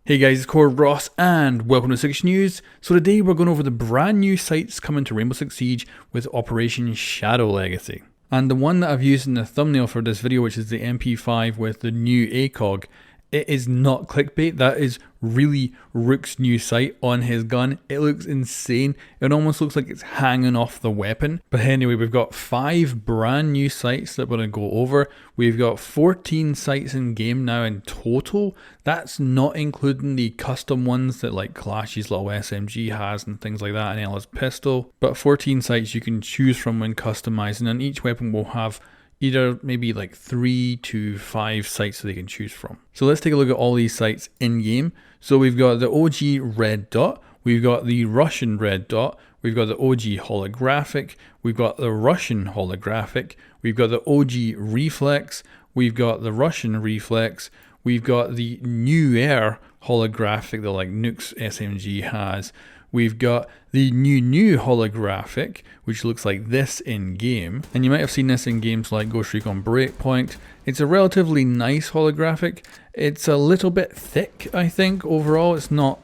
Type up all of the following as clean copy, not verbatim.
Hey guys, it's Core Ross and welcome to Six News. So today we're going over the brand new sights coming to Rainbow Six Siege with Operation Shadow Legacy. And the one that I've used in the thumbnail for this video, which is the MP5 with the new ACOG, it is not clickbait. That is really Rook's new sight on his gun. It looks insane. It almost looks like it's hanging off the weapon. But anyway, we've got 5 brand new sights that we're going to go over. We've got 14 sights in game now in total. That's not including the custom ones that like Clash's little SMG has and things like that, and Ella's pistol. But 14 sights you can choose from when customizing, and each weapon will have either maybe like 3 to 5 sights that they can choose from. So let's take a look at all these sights in game. So we've got the OG red dot, we've got the Russian red dot, we've got the OG holographic, we've got the Russian holographic, we've got the OG reflex, we've got the Russian reflex, we've got the new air holographic that like Nuke's SMG has. We've got the new holographic, which looks like this in game. And you might have seen this in games like Ghost Recon Breakpoint. It's a relatively nice holographic. It's a little bit thick, I think, overall. It's not,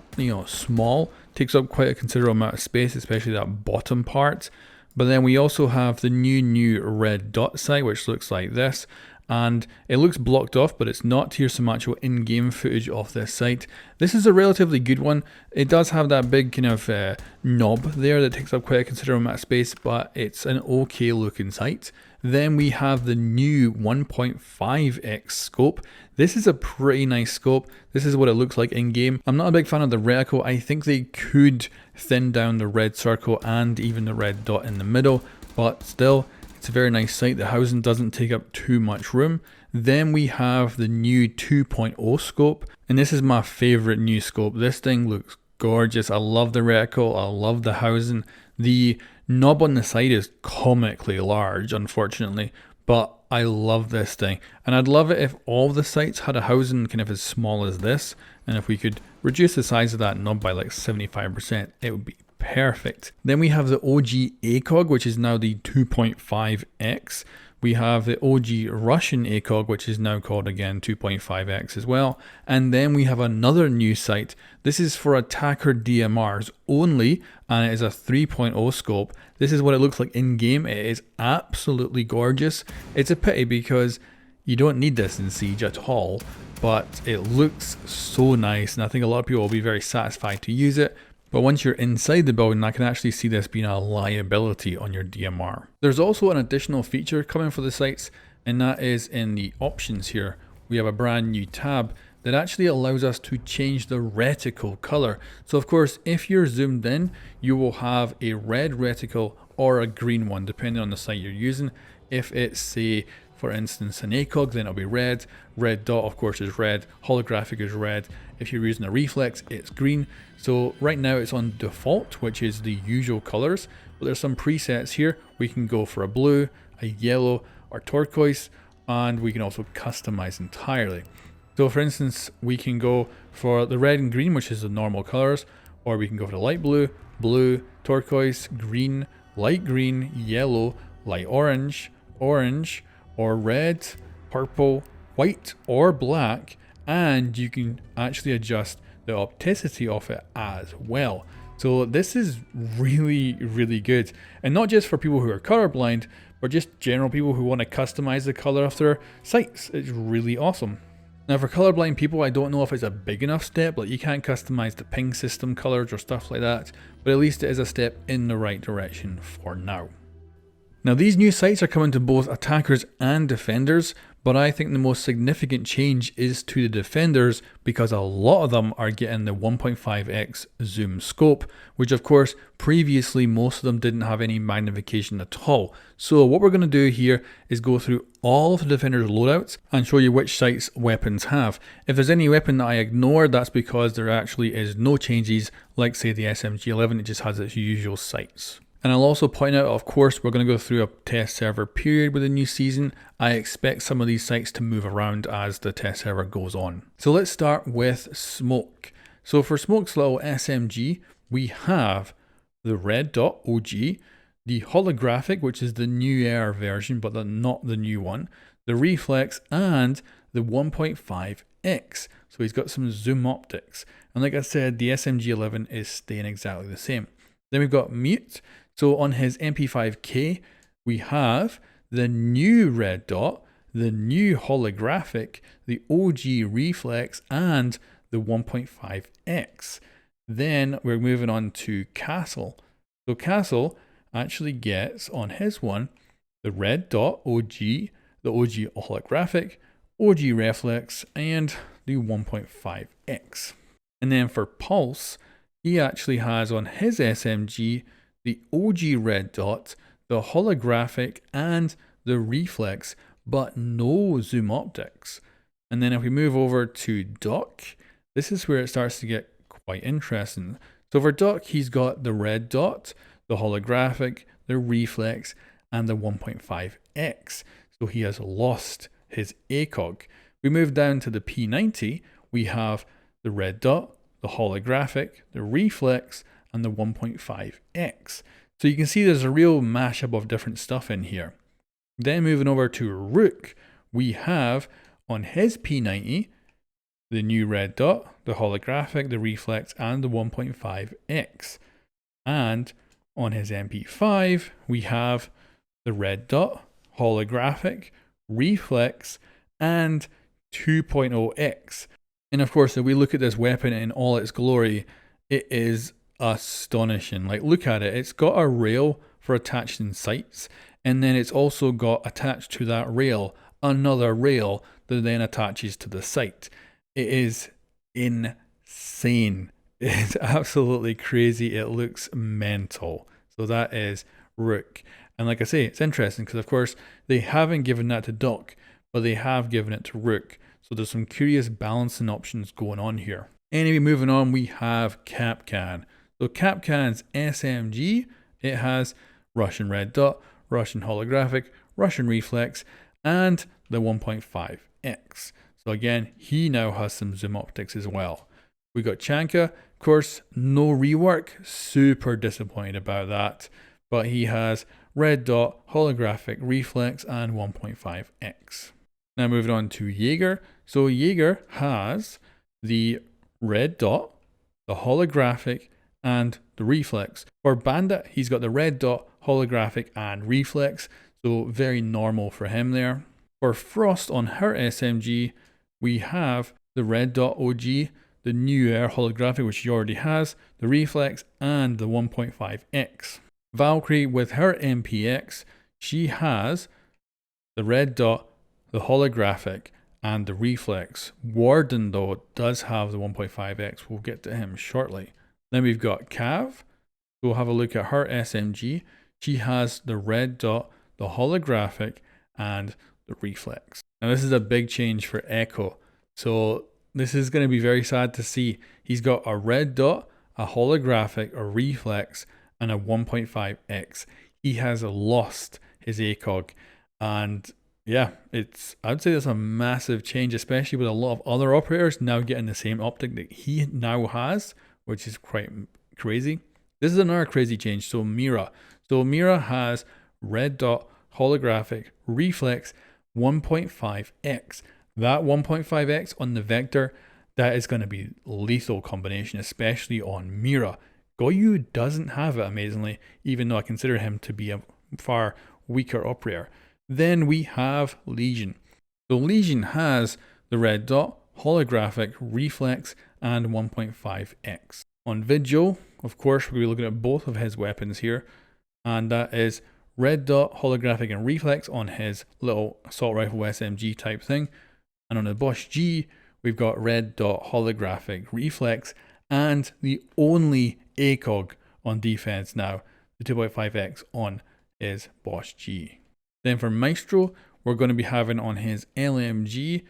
small. Takes up quite a considerable amount of space, especially that bottom part. But then we also have the new red dot sight, which looks like this. And it looks blocked off, but it's not. Here's some actual in-game footage of this sight. This is a relatively good one. It does have that big kind of knob there that takes up quite a considerable amount of space, but it's an okay looking sight. Then we have the new 1.5x scope. This is a pretty nice scope. This is what it looks like in game. I'm not a big fan of the reticle. I think they could thin down the red circle and even the red dot in the middle, but still, it's a very nice sight. The housing doesn't take up too much room. Then we have the new 2.0 scope, and this is my favorite new scope. This thing looks gorgeous. I love the reticle. I love the housing. The knob on the side is comically large, unfortunately, but I love this thing. And I'd love it if all the sights had a housing kind of as small as this, and if we could reduce the size of that knob by like 75%, it would be perfect. Then we have the OG ACOG, which is now the 2.5x. We have the OG Russian ACOG, which is now called again 2.5x as well. And then we have another new sight. This is for attacker DMRs only, and it is a 3.0 scope. This is what it looks like in game. It is absolutely gorgeous. It's a pity because you don't need this in Siege at all, but it looks so nice, and I think a lot of people will be very satisfied to use it. But once you're inside the building, I can actually see this being a liability on your DMR. There's also an additional feature coming for the sights, and that is in the options here. We have a brand new tab that actually allows us to change the reticle color. So of course, if you're zoomed in, you will have a red reticle or a green one, depending on the sight you're using. If it's, say, for instance, an ACOG, then it'll be red. Red dot, of course, is red. Holographic is red. If you're using a reflex, it's green. So right now it's on default, which is the usual colors. But there's some presets here. We can go for a blue, a yellow, or turquoise, and we can also customize entirely. So for instance, we can go for the red and green, which is the normal colors, or we can go for the light blue, blue, turquoise, green, light green, yellow, light orange, orange, or red, purple, white, or black, and you can actually adjust the opticity of it as well. So this is really good, and not just for people who are colorblind, but just general people who want to customize the color of their sights. It's really awesome. Now for colorblind people, I don't know if it's a big enough step, like you can't customize the ping system colors or stuff like that, but at least it is a step in the right direction for now. Now these new sights are coming to both attackers and defenders, but I think the most significant change is to the defenders because a lot of them are getting the 1.5x zoom scope, which of course previously most of them didn't have any magnification at all. So what we're going to do here is go through all of the defenders loadouts and show you which sights weapons have. If there's any weapon that I ignore, that's because there actually is no changes, like say the SMG11, it just has its usual sights. And I'll also point out, of course, we're going to go through a test server period with the new season. I expect some of these sites to move around as the test server goes on. So let's start with Smoke. So for Smoke's little SMG, we have the red dot OG, the holographic, which is the new air version, but not the new one, the reflex, and the 1.5 1.5x. So he's got some zoom optics. And like I said, the SMG11 is staying exactly the same. Then we've got mute. So on his MP5K, we have the new red dot, the new holographic, the OG reflex, and the 1.5x. Then we're moving on to Castle. So Castle actually gets on his one the red dot OG, the OG holographic, OG reflex, and the 1.5x. And then for Pulse, he actually has on his SMG the OG red dot, the holographic, and the reflex, but no zoom optics. And then if we move over to Doc, this is where it starts to get quite interesting. So for Doc, he's got the red dot, the holographic, the reflex, and the 1.5x. So he has lost his ACOG. We move down to the P90, we have the red dot, the holographic, the reflex, and the 1.5x. So you can see there's a real mashup of different stuff in here. Then moving over to Rook, we have on his P90 the new red dot, the holographic, the reflex, and the 1.5x. And on his MP5, we have the red dot, holographic, reflex, and 2.0x. And of course, if we look at this weapon in all its glory, it is astonishing. Like, look at it. It's got a rail for attaching sights, and then it's also got attached to that rail another rail that then attaches to the sight. It is insane. It's absolutely crazy. It looks mental. So that is Rook. And like I say, it's interesting because of course they haven't given that to Doc, but they have given it to Rook. So there's some curious balancing options going on here. Anyway, moving on, we have Kapkan. So Kapkan's SMG, it has Russian red dot, Russian holographic, Russian reflex, and the 1.5x. So again, he now has some zoom optics as well. We got Chanka, of course, no rework, super disappointed about that, but he has red dot, holographic, reflex, and 1.5x. Now moving on to Jaeger. So Jaeger has the red dot, the holographic, and the reflex. For Bandit, he's got the red dot, holographic, and reflex, so very normal for him there. For Frost on her SMG, we have the red dot OG, the new air holographic, which she already has, the reflex, and the 1.5x. Valkyrie with her MPX, she has the red dot, the holographic, and the reflex. Warden though does have the 1.5x. We'll get to him shortly. Then we've got Cav. We'll have a look at her SMG. She has the red dot, the holographic, and the reflex. Now this is a big change for Echo. So this is going to be very sad to see. He's got a red dot, a holographic, a reflex, and a 1.5x. He has lost his ACOG. And yeah, I'd say that's a massive change, especially with a lot of other operators now getting the same optic that he now has, which is quite crazy. This is another crazy change. So Mira. So Mira has red dot, holographic, reflex, 1.5x. That 1.5x on the Vector, that is going to be lethal combination, especially on Mira. Goyu doesn't have it, amazingly, even though I consider him to be a far weaker operator. Then we have Legion. So Legion has the red dot, holographic, reflex, and 1.5x. On Vigil, of course, we'll be looking at both of his weapons here, and that is red dot, holographic, and reflex on his little assault rifle SMG type thing. And on the Bosch G, we've got red dot, holographic, reflex, and the only ACOG on defense now, the 2.5x on his Bosch G. Then for Maestro, we're going to be having on his LMG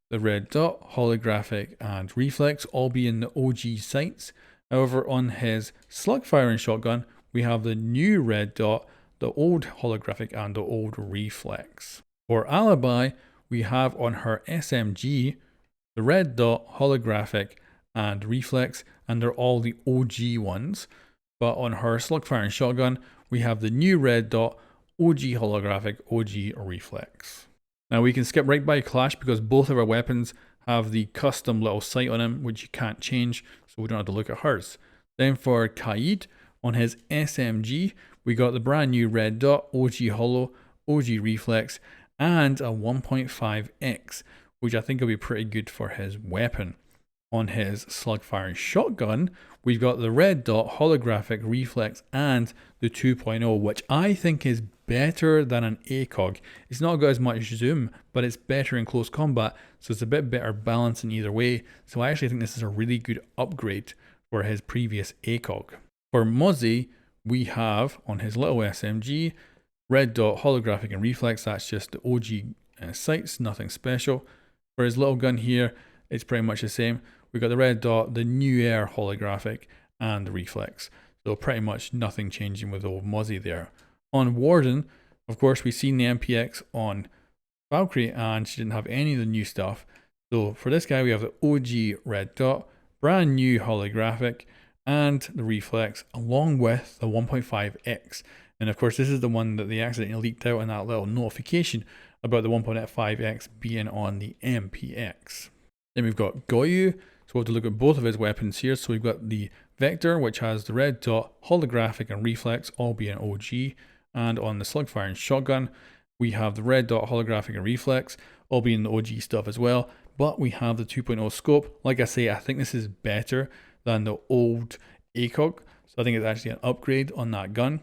the red dot, holographic, and reflex, all being the OG sights. However, on his slug firing shotgun, we have the new red dot, the old holographic, and the old reflex. For Alibi, we have on her SMG the red dot, holographic, and reflex, and they're all the OG ones. But on her slug firing shotgun, we have the new red dot, OG holographic, OG reflex. Now we can skip right by Clash because both of our weapons have the custom little sight on him, which you can't change, so we don't have to look at hers. Then for Kaid, on his SMG, we got the brand new red dot, OG holo, OG reflex, and a 1.5x, which I think will be pretty good for his weapon. On his slug firing shotgun, we've got the red dot, holographic reflex, and the 2.0, which I think is better than an ACOG. It's not got as much zoom, but it's better in close combat, so it's a bit better balance in either way. So I actually think this is a really good upgrade for his previous ACOG. For Mozzie, we have on his little SMG, red dot, holographic, and reflex. That's just the OG sights, nothing special. For his little gun here, it's pretty much the same. We've got the red dot, the new air holographic, and the reflex. So pretty much nothing changing with old Mozzie there. On Warden, of course, we've seen the MPX on Valkyrie, and she didn't have any of the new stuff. So for this guy, we have the OG red dot, brand new holographic, and the reflex, along with the 1.5x. And of course, this is the one that they accidentally leaked out in that little notification about the 1.5x being on the MPX. Then we've got Goyu, so we'll have to look at both of his weapons here. So we've got the Vector, which has the red dot, holographic, and reflex, all being OG. And on the slug firing shotgun, we have the red dot, holographic, and reflex, all being the OG stuff as well. But we have the 2.0 scope. Like I say, I think this is better than the old ACOG. So I think it's actually an upgrade on that gun.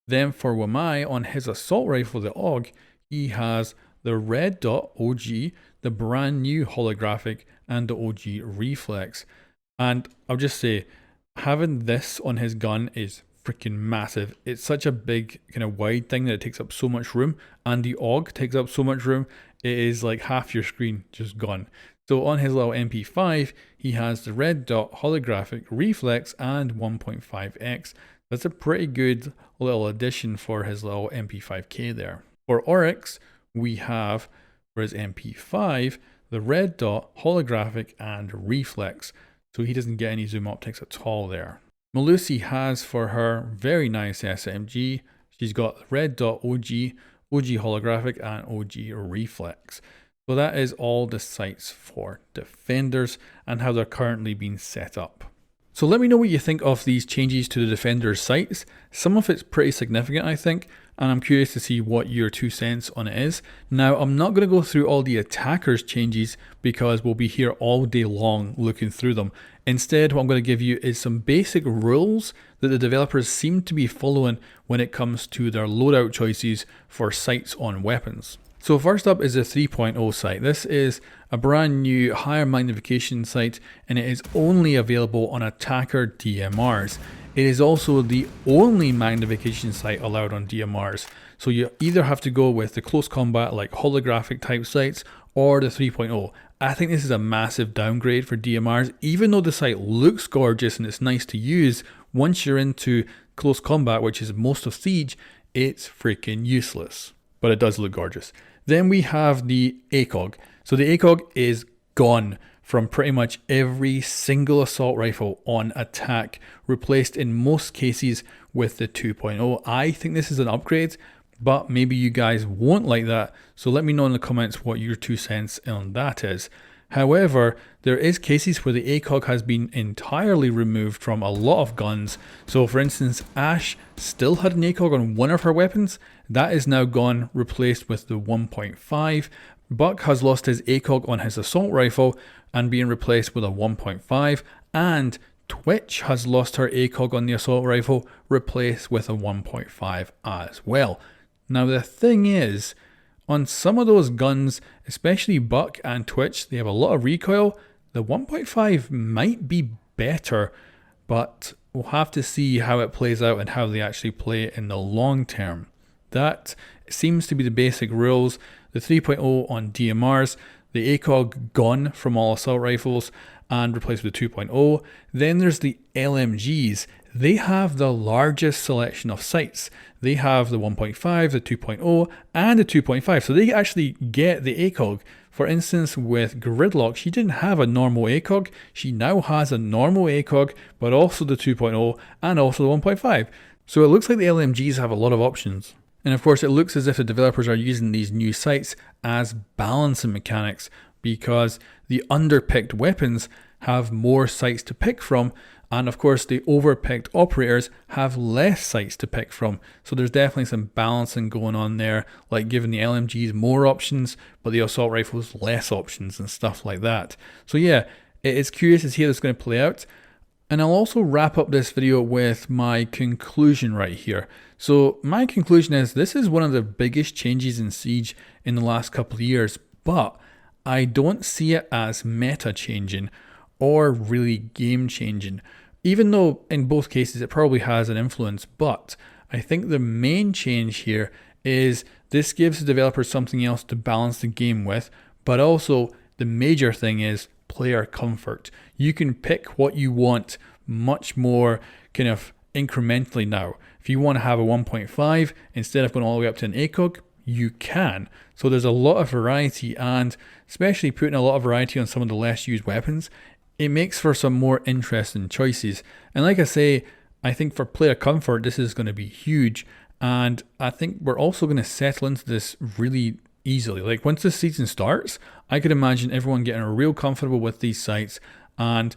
Then for Wamai, on his assault rifle, the AUG, he has the red dot OG, the brand new holographic, and the OG reflex. And I'll just say, having this on his gun is freaking massive. It's such a big kind of wide thing that it takes up so much room, and the AUG takes up so much room, it is like half your screen just gone. So on his little MP5, he has the red dot, holographic, reflex, and 1.5x. That's a pretty good little addition for his little MP5K there. For Oryx, we have, for his MP5, the red dot, holographic, and reflex. So he doesn't get any zoom optics at all there. Melusi has for her very nice SMG. She's got the red dot OG, OG holographic, and OG reflex. So that is all the sights for Defenders and how they're currently being set up. So let me know what you think of these changes to the Defenders sights. Some of it's pretty significant, I think, and I'm curious to see what your 2 cents on it is. Now, I'm not going to go through all the attackers changes because we'll be here all day long looking through them. Instead, what I'm going to give you is some basic rules that the developers seem to be following when it comes to their loadout choices for sights on weapons. So first up is the 3.0 sight. This is a brand new higher magnification sight, and it is only available on attacker DMRs. It is also the only magnification sight allowed on DMRs. So you either have to go with the close combat like holographic type sights or the 3.0. I think this is a massive downgrade for DMRs. Even though the sight looks gorgeous and it's nice to use, once you're into close combat, which is most of Siege, it's freaking useless. But it does look gorgeous. Then we have the ACOG. So the ACOG is gone from pretty much every single assault rifle on attack, replaced in most cases with the 2.0. I think this is an upgrade, but maybe you guys won't like that. So let me know in the comments what your 2 cents on that is. However, there is cases where the ACOG has been entirely removed from a lot of guns. So for instance, Ash still had an ACOG on one of her weapons. That is now gone, replaced with the 1.5. Buck has lost his ACOG on his assault rifle and being replaced with a 1.5. And Twitch has lost her ACOG on the assault rifle, replaced with a 1.5 as well. Now the thing is, on some of those guns, especially Buck and Twitch, they have a lot of recoil. The 1.5 might be better, but we'll have to see how it plays out and how they actually play in the long term. That seems to be the basic rules. The 3.0 on DMRs, the ACOG gone from all assault rifles and replaced with the 2.0. Then there's the LMGs. They have the largest selection of sights. They have the 1.5, the 2.0, and the 2.5. So they actually get the ACOG. For instance, with Gridlock, she didn't have a normal ACOG. She now has a normal ACOG, but also the 2.0 and also the 1.5. So it looks like the LMGs have a lot of options. And of course, it looks as if the developers are using these new sights as balancing mechanics. because the underpicked weapons have more sites to pick from, and of course the overpicked operators have less sites to pick from. So there's definitely some balancing going on there, like giving the LMGs more options but the assault rifles less options and stuff like that. So yeah, it is curious to see how this is going to play out. And I'll also wrap up this video with my conclusion right here. So my conclusion is this is one of the biggest changes in Siege in the last couple of years, but I don't see it as meta changing or really game changing, even though in both cases it probably has an influence. But I think the main change here is this gives the developers something else to balance the game with, but also the major thing is player comfort. You can pick what you want much more kind of incrementally now. If you want to have a 1.5 instead of going all the way up to an ACOG, you can. So there's a lot of variety, and especially putting a lot of variety on some of the less used weapons, it makes for some more interesting choices. And like I say, I think for player comfort this is going to be huge, and I think we're also going to settle into this really easily. Like once the season starts, I could imagine everyone getting real comfortable with these sites, and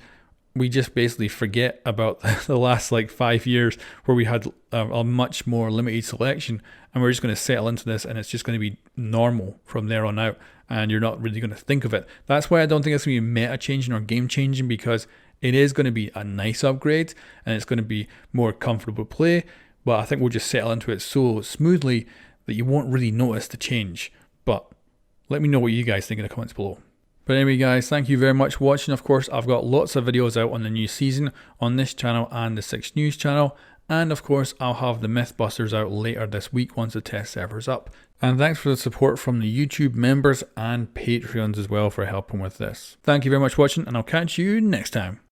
we just basically forget about the last like 5 years where we had a much more limited selection, and we're just going to settle into this, and it's just going to be normal from there on out, and you're not really going to think of it. That's why I don't think it's going to be meta changing or game changing, because it is going to be a nice upgrade and it's going to be more comfortable play, but I think we'll just settle into it so smoothly that you won't really notice the change. But let me know what you guys think in the comments below. But anyway guys, thank you very much for watching. Of course, I've got lots of videos out on the new season on this channel and the 6 News channel. And of course, I'll have the Mythbusters out later this week once the test server's up. And thanks for the support from the YouTube members and Patreons as well for helping with this. Thank you very much for watching, and I'll catch you next time.